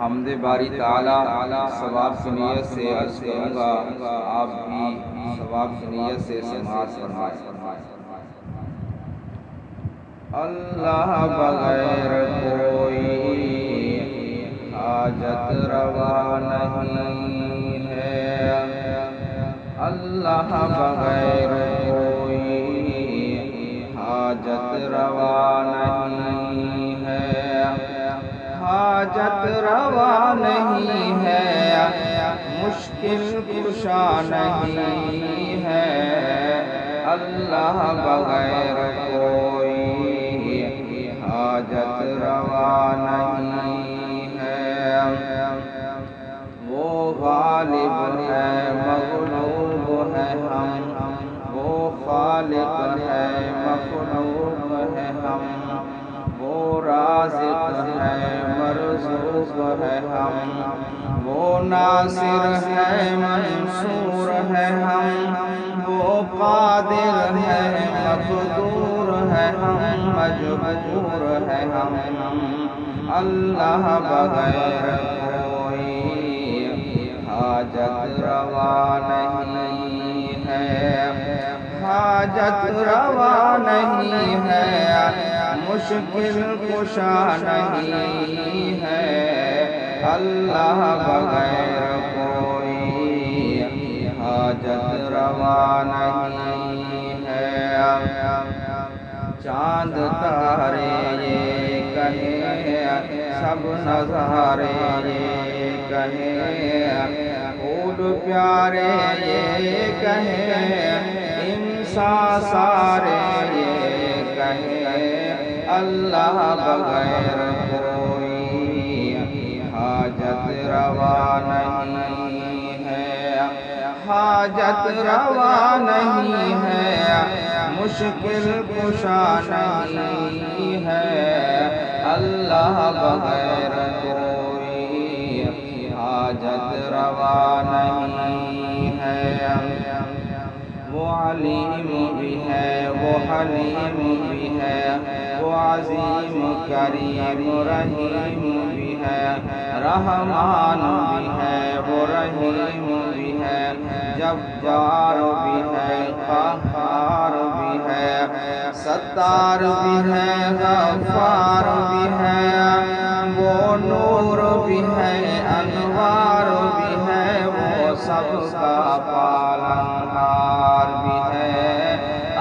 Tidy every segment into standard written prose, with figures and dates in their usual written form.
حمد باری تعالی ثواب کی نیت سے عرض کروں گا، آپ بھی ثواب کی نیت سے سماعت فرمائیں۔ اللہ بغیر کوئی حاجت روا نہیں ہے، اللہ بغیر کوئی حاجت روا نہیں ہے، حاجت روا نہیں ہے، مشکل کشا نہیں ہے، اللہ بغیر کوئی حاجت روا نہیں ہے۔ وہ غالب ہے مغلوب ہے ہم، وہ خالق ہے مخلوق ہے ہم، وہ رازق ہے مرزوق ہے ہم، وہ ناصر ہے منصور ہے ہم، وہ قادر ہے مقدور ہے ہم، مجبور ہے ہم، اللہ بغیر کوئی حاجت روا نہیں ہے، حاجت روا نہیں ہے، مشکل کشا نہیں ہے، اللہ بغیر کوئی حاجت روا نہیں ہے۔ چاند تارے یہ کہیں، سب نظارے یہ کہیں، پھول پیارے یہ کہیں، انسان سارے یہ کہیں، اللہ بغیر کوئی حاجت روا نہیں ہے، حاجت روا نہیں ہے، مشکل کشا نہیں ہے، اللہ بغیر کوئی حاجت روا نہیں ہے۔ وہ علیم بھی ہے، وہ حلیم بھی ہے، وہ عظیم کریم رحیم بھی ہے، رحمان بھی ہے، وہ رحیم بھی ہے، جبار بھی ہے، قہار بھی ہے، ستار بھی ہے، غفار بھی ہے، وہ نور بھی ہے، انوار بھی ہے، وہ سب کا پالنہار بھی ہے،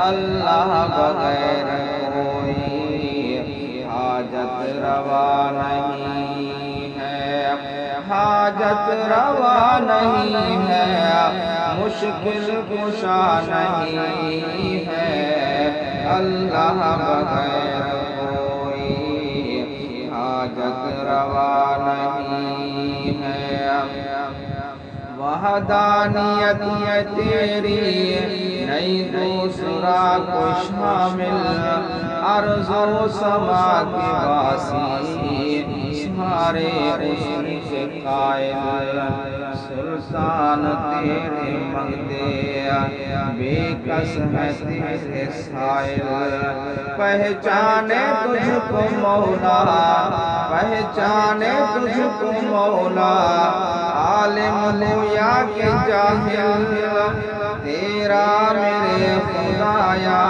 اللہ بغیر کوئی حاجت روا نہیں ہے، حاجت روا نہیں ہے، مشکل کشا نہیں ہے، اللہ بغیر کوئی حاجت روا نہیں ہے۔ وحدانیت تیری نہیں دوسرا کوئی شامل، ارض و سما کے باسی سارے حسن سے قائل، سلطان تیرے مغدے بے کس ہے تیرے سائل، پہچانے تجھ کو مولا، پہچانے تجھ کو مولا، عالم ہو یا کہ جاہل، تیرا میرے خدایا،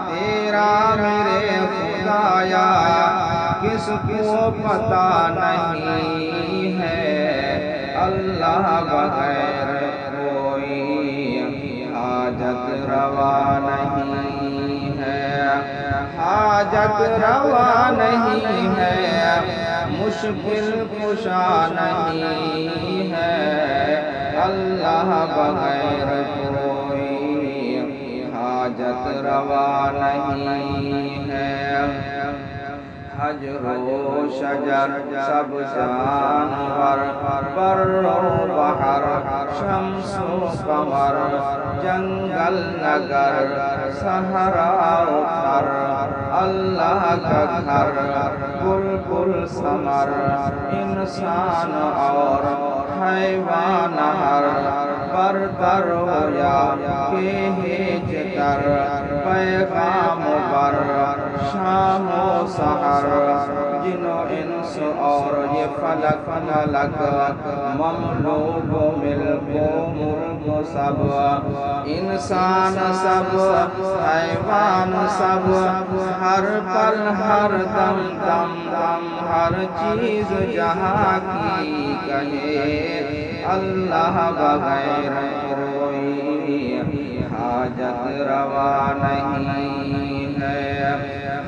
تیرا میرے خدایا، کس کو پتہ نہیں ہے، اللہ بغیر کوئی حاجت روا نہیں ہے، حاجت روا نہیں ہے، مشکل کشا نہیں ہے، اللہ بغیر کوئی حاجت روا نہیں ہے۔ حجر و شجر سب جانور، بر و بحر شمس و قمر، جنگل نگر صحرا و تھر، اللہ کا گھر بلبل ثمر، انسان اور حیوان ہر، برتر ہو یا کہ ہیج تر، پیغام بر شام و سحر، جن و انس اور یہ فلک ملک مملوک ملک ملک سب انسان سب حیوان سب ہر پل ہر دم دم دم ہر چیز جہاں کی کہے اللہ بغیر کوئی حاجت روا نہیں ہے،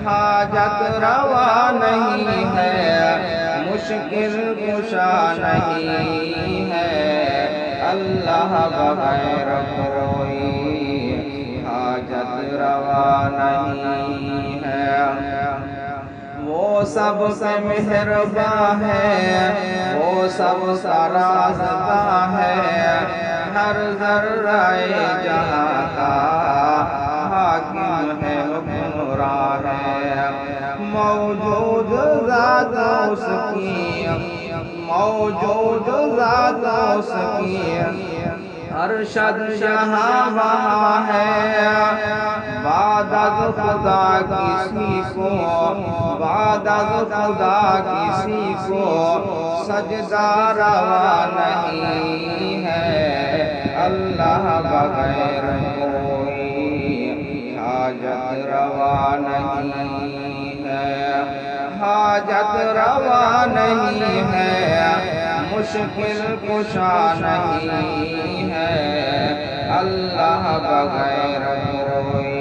حاجت روا نہیں ہے، مشکل کشا نہیں ہے، اللہ بغیر کوئی حاجت روا نہیں ہے۔ وہ سب سے مہربان ہے، وہ سب کا رازداں ہے، ہر ذرہ جہاں کا حاکم ہے، حکمراں ہے، موجود ذات اس کی، موجود ذات اس کی، ارشد یہاں وہاں ہے، بعد از خدا کسی کو، بعد از خدا کسی کو سجدہ روا نہیں ہے، اللہ بغیر کوئی حاجت روا نہیں ہے، حاجت روا نہیں ہے، مشکل کشا نہیں ہے، اللہ بغیر کوئی